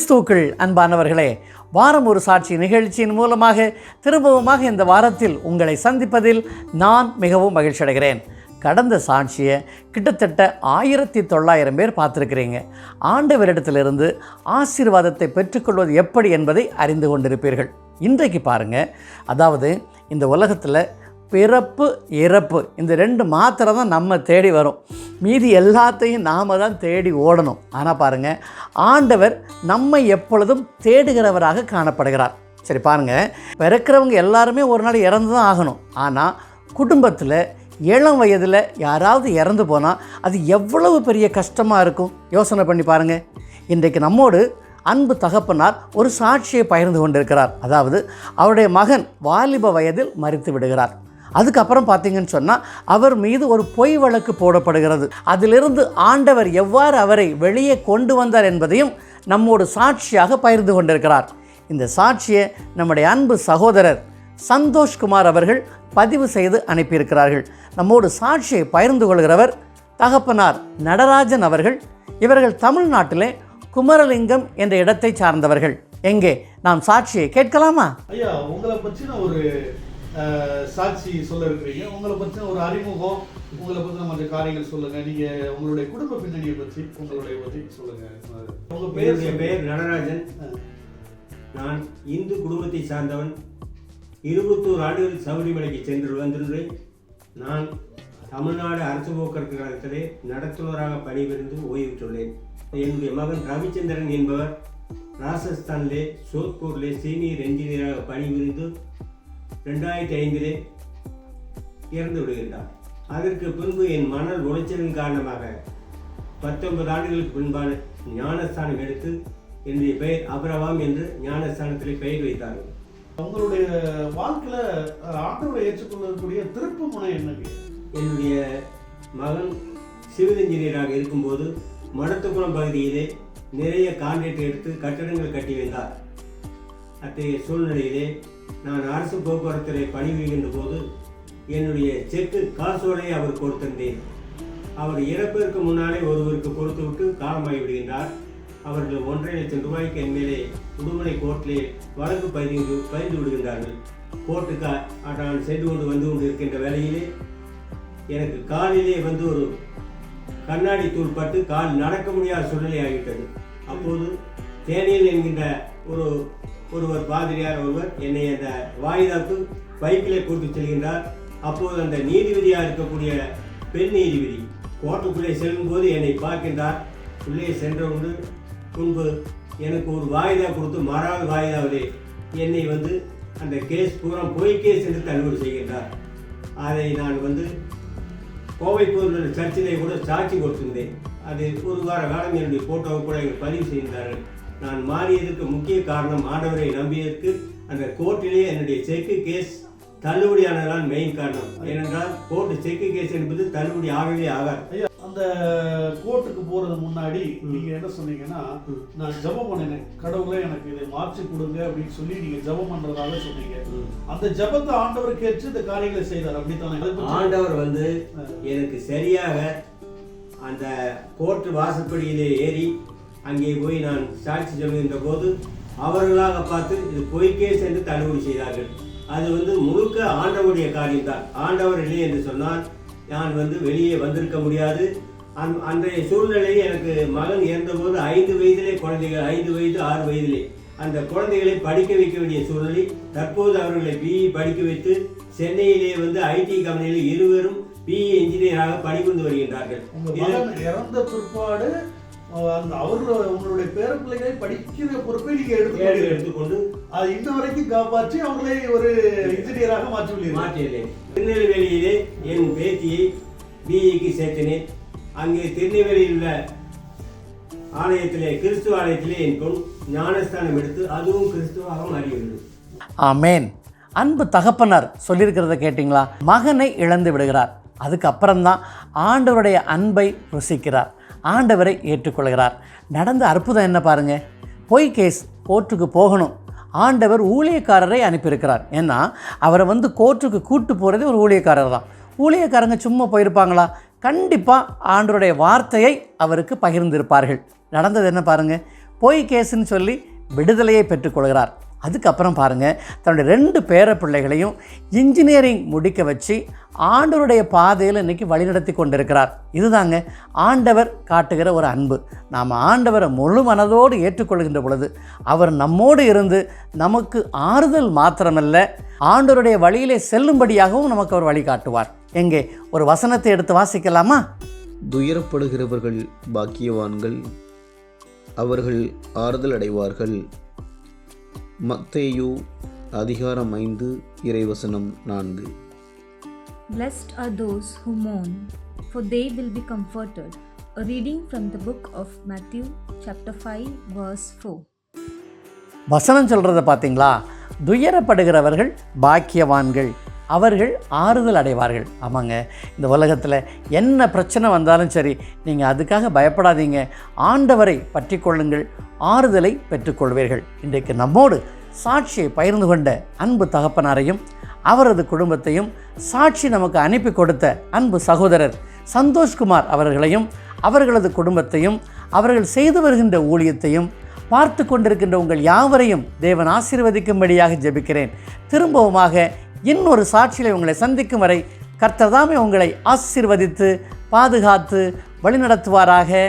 கிறிஸ்துவுக்குள் அன்பானவர்களே, வாரம் ஒரு சாட்சி நிகழ்ச்சியின் மூலமாக திரும்பவுமாக இந்த வாரத்தில் உங்களை சந்திப்பதில் நான் மிகவும் மகிழ்ச்சி அடைகிறேன். கடந்த சாட்சியை கிட்டத்தட்ட 1900 பேர் பார்த்துருக்கிறீங்க. ஆண்டவரிடத்திலிருந்து ஆசீர்வாதத்தை பெற்றுக்கொள்வது எப்படி என்பதை அறிந்து கொண்டிருப்பீர்கள். இன்றைக்கு பாருங்கள், அதாவது இந்த உலகத்தில் பிறப்பு இறப்பு இந்த 2 மாத்திரை தான் நம்ம தேடி வரும். மீதி எல்லாத்தையும் நாம் தான் தேடி ஓடணும். ஆனால் பாருங்கள், ஆண்டவர் நம்மை எப்பொழுதும் தேடுகிறவராக காணப்படுகிறார். சரி பாருங்கள், பிறக்கிறவங்க எல்லாருமே ஒரு நாள் இறந்து தான் ஆகணும். ஆனால் குடும்பத்தில் இளம் வயதில் யாராவது இறந்து போனால் அது எவ்வளவு பெரிய கஷ்டமாக இருக்கும் யோசனை பண்ணி பாருங்கள். இன்றைக்கு நம்மோடு அன்பு தகப்பனார் ஒரு சாட்சியை பகிர்ந்து கொண்டிருக்கிறார். அதாவது அவருடைய மகன் வாலிப வயதில் மரித்து விடுகிறார். அதுக்கப்புறம் பார்த்தீங்கன்னு சொன்னால் அவர் மீது ஒரு பொய் வழக்கு போடப்படுகிறது. அதிலிருந்து ஆண்டவர் எவ்வாறு அவரை வெளியே கொண்டு வந்தார் என்பதையும் நம்மோடு சாட்சியாக பகிர்ந்து கொண்டிருக்கிறார். இந்த சாட்சியை நம்முடைய அன்பு சகோதரர் சந்தோஷ்குமார் அவர்கள் பதிவு செய்து அனுப்பியிருக்கிறார்கள். நம்மோடு சாட்சியை பகிர்ந்து கொள்கிறவர் தகப்பனார் நடராஜன் அவர்கள். இவர்கள் தமிழ்நாட்டிலே குமரலிங்கம் என்ற இடத்தை சார்ந்தவர்கள். எங்கே நாம் சாட்சியை கேட்கலாமா? ஐயா, உங்களை பற்றின ஒரு சாட்சி சொல்ல இருக்கிறீங்க. உங்களை பற்றின ஒரு அறிமுகம், உங்களை பற்றின மற்ற காரியங்கள் சொல்லுங்கள். நீங்கள் உங்களுடைய குடும்ப பின்னணியை பற்றி பற்றி சொல்லுங்கள். உங்கள் பெயர் நடராஜன். நான் இந்து குடும்பத்தை சார்ந்தவன். 21 ஆண்டுகள் சபரிமலைக்கு சென்று வந்திருந்தேன். நான் தமிழ்நாடு அரசு போக்குவரத்து கழகத்திலே நடத்துனராக பணிபுரிந்து ஓய்வுற்றுள்ளேன். என்னுடைய மகன் ரவிச்சந்திரன் என்பவர் ராஜஸ்தானிலே சோத்பூரிலே சீனியர் என்ஜினியராக பணிபுரிந்து 2005 இறந்து விடுகின்றார். அதற்கு பின்பு என் மணல் உளைச்சலின் காரணமாக 19 ஆண்டுகளுக்கு பின்பான ஞானஸ்தானம் எடுத்து என்னுடைய பெயர் அபிரவாம் என்று ஞானஸ்தானத்திலே பெயர் வைத்தார்கள். உங்களுடைய வாழ்க்கையில் ஆண்டவரை ஏற்றுக்கொள்ளக்கூடிய திருப்பு முனை என்னங்க? என்னுடைய மகன் சிவில் இன்ஜினியராக இருக்கும்போது மடத்துக்குளம் பகுதியிலே நிறைய கான்ட்ராக்ட் எடுத்து கட்டடங்கள் கட்டி வந்தார். அத்தகைய சூழ்நிலையிலே நான் அரசு போக்குவரத்திலே பணிபுரிகின்ற போது என்னுடைய செக்கு காசோலையை அவர் கொடுத்திருந்தேன். அவர் இறப்பதற்கு முன்னாலே ஒருவருக்கு கொடுத்து விட்டு காலமாகி விடுகின்றார். அவர்கள் 1.5 லட்சம் ரூபாய்க்கு என் மேலே உடுமலை கோர்ட்டிலே வழக்கு பதிந்து விடுகின்றார்கள். கோர்ட்டுக்கு நான் சென்று கொண்டு இருக்கின்ற வேளையிலே எனக்கு காலிலே ஒரு கண்ணாடி தூள் பட்டு கால் நடக்க முடியாத சூழ்நிலை ஆகிவிட்டது. அப்போது தேனியல் என்கின்ற ஒருவர் பாதிரியார் ஒருவர் என்னை அந்த வாய்தாக்கு பைக்கிலே கூட்டு செல்கின்றார். அப்போது அந்த நீதிபதியாக இருக்கக்கூடிய பெண் நீதிபதி கோர்ட்டுக்குள்ளே செல்லும்போது என்னை பார்க்கின்றார். உள்ளே சென்றவுண்டு முன்பு எனக்கு ஒரு வாய்தா கொடுத்து மறாவது வாய்தாவிலே என்னை அந்த கேஸ் பூரா பொய் கேஸ் என்று தள்ளுபடி செய்கின்றார். அதை நான் கோவை போன்ற சர்ச்சிலே கூட சாட்சி கொடுத்திருந்தேன். அது ஒரு வார காலம் என்னுடைய போட்டோவை கூட பதிவு செய்தார்கள். நான் மாறியதற்கு முக்கிய காரணம் ஆண்டவரை நம்பியதற்கு அந்த கோர்ட்டிலே என்னுடைய செக்கு கேஸ் தள்ளுபடியானதான் மெயின் காரணம். ஏனென்றால் கோர்ட்டு செக்கு கேஸ் என்பது தள்ளுபடி ஆகவே ஆகாது. அந்த கோர்ட்டுக்கு போறது முன்னாடி நீங்க என்ன சொன்னீங்கன்னா, நான் ஜெபம் பண்ணினேன், கடவுளே எனக்கு இதை மாற்றி கொடுங்க அப்படின்னு சொல்லி நீங்க ஜெபம் பண்றதாக சொன்னீங்க. அந்த ஜெபத்தை ஆண்டவர் கேட்டு இந்த காரியங்களை செய்தார், அப்படித்தானே? ஆண்டவர் எனக்கு சரியாக அந்த கோர்ட்டு வாசற்படியிலே ஏறி அங்கே போய் நான் சாட்சி சொல்கின்ற போது அவர்களாக பார்த்து இது பொய்க்கேஸ் என்று தள்ளுபடி செய்தார்கள். அது முழுக்க ஆண்டவருடைய காரியம்தான். ஆண்டவர் இல்லை என்று சொன்னால் நான் வெளியே வந்திருக்க முடியாது. அன்றைய சூழ்நிலையில் எனக்கு மகன் இறந்தபோது 5 வயதிலே குழந்தைகள், 5 வயது 6 வயதிலே அந்த குழந்தைகளை படிக்க வைக்க வேண்டிய சூழ்நிலை. தற்போது அவர்களை பிஇ படிக்க வைத்து சென்னையிலே ஐடி கம்பெனியில் இருவரும் பிஇ என்ஜினியராக பணிபுரிந்து வருகின்றார்கள். இறந்த பிற்பாடு உங்களுடைய பேர பிள்ளைகளை படிக்கிற பொறுப்பை நீங்க எடுத்துக்கொண்டு அது இன்ன வரைக்கும் காப்பாற்றி அவர்களை ஒரு இன்ஜினியராக மாற்றியுள்ளேன். திருநெல்வேலியிலே என் பேத்தியை பிஇக்கு சேர்த்தினேன். அங்கே திருநெல்வேலியில் உள்ள ஆலயத்திலே, கிறிஸ்துவ ஆலயத்திலே என் பொன் ஞானஸ்தானம் எடுத்து அதுவும் கிறிஸ்துவாக மாறியுள்ளது. ஆமேன். அன்பு தகப்பனார் சொல்லியிருக்கிறத கேட்டிங்களா? மகனை இழந்து விடுகிறார். அதுக்கப்புறம்தான் ஆண்டவருடைய அன்பை ருசிக்கிறார், ஆண்டவரை ஏற்றுக்கொள்கிறார். நடந்த அற்புதம் என்ன பாருங்கள். பொய் கேஸ் கோர்ட்டுக்கு போகணும், ஆண்டவர் ஊழியக்காரரை அனுப்பியிருக்கிறார். ஏன்னா அவரை கோர்ட்டுக்கு கூட்டு போகிறதே ஒரு ஊழியக்காரர் தான். ஊழியக்காரங்க சும்மா போயிருப்பாங்களா? கண்டிப்பாக ஆண்டவருடைய வார்த்தையை அவருக்கு பகிர்ந்திருப்பார்கள். நடந்தது என்ன பாருங்கள். பொய் கேஸுன்னு சொல்லி விடுதலையை பெற்றுக்கொள்கிறார். அதுக்கப்புறம் பாருங்கள், தன்னுடைய 2 பேர பிள்ளைகளையும் இன்ஜினியரிங் முடிக்க வச்சு ஆண்டவருடைய பாதையில் இன்றைக்கி வழிநடத்தி கொண்டிருக்கிறார். இதுதாங்க ஆண்டவர் காட்டுகிற ஒரு அன்பு. நாம் ஆண்டவரை முழு மனதோடு ஏற்றுக்கொள்கின்ற பொழுது அவர் நம்மோடு இருந்து நமக்கு ஆறுதல் மாத்திரமல்ல, ஆண்டவருடைய வழியிலே செல்லும்படியாகவும் நமக்கு அவர் வழி காட்டுவார். எங்கே ஒரு வசனத்தை எடுத்து வாசிக்கலாமா? துயரப்படுகிறவர்கள் பாக்கியவான்கள், அவர்கள் ஆறுதல் அடைவார்கள். மத்தேயு அதிகாரம் 5 இறைவசனம் 4. Blessed are those who mourn, for they will be comforted. A reading from the book of Matthew, chapter 5, verse 4. வசனம் சொல்கிறத பார்த்தீங்களா? துயரப்படுகிறவர்கள் பாக்கியவான்கள், அவர்கள் ஆறுதல் அடைவார்கள். ஆமாங்க, இந்த உலகத்தில் என்ன பிரச்சனை வந்தாலும் சரி, நீங்கள் அதுக்காக பயப்படாதீங்க. ஆண்டவரை பற்றி கொள்ளுங்கள், ஆறுதலை பெற்றுக்கொள்வீர்கள். இன்றைக்கு நம்மோடு சாட்சியை பகிர்ந்து கொண்ட அன்பு தகப்பனாரையும் அவரது குடும்பத்தையும், சாட்சி நமக்கு அனுப்பி கொடுத்த அன்பு சகோதரர் சந்தோஷ்குமார் அவர்களையும் அவர்களது குடும்பத்தையும், அவர்கள் செய்து வருகின்ற ஊழியத்தையும் பார்த்து கொண்டிருக்கின்ற உங்கள் யாவரையும் தேவன் ஆசீர்வதிக்கும்படியாக ஜெபிக்கிறேன். திரும்பவுமாக இன்னொரு சாட்சியில் உங்களை சந்திக்கும் வரை கர்த்தர் தாமே உங்களை ஆசீர்வதித்து பாதுகாத்து வழிநடத்துவாராக.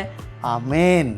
ஆமேன்.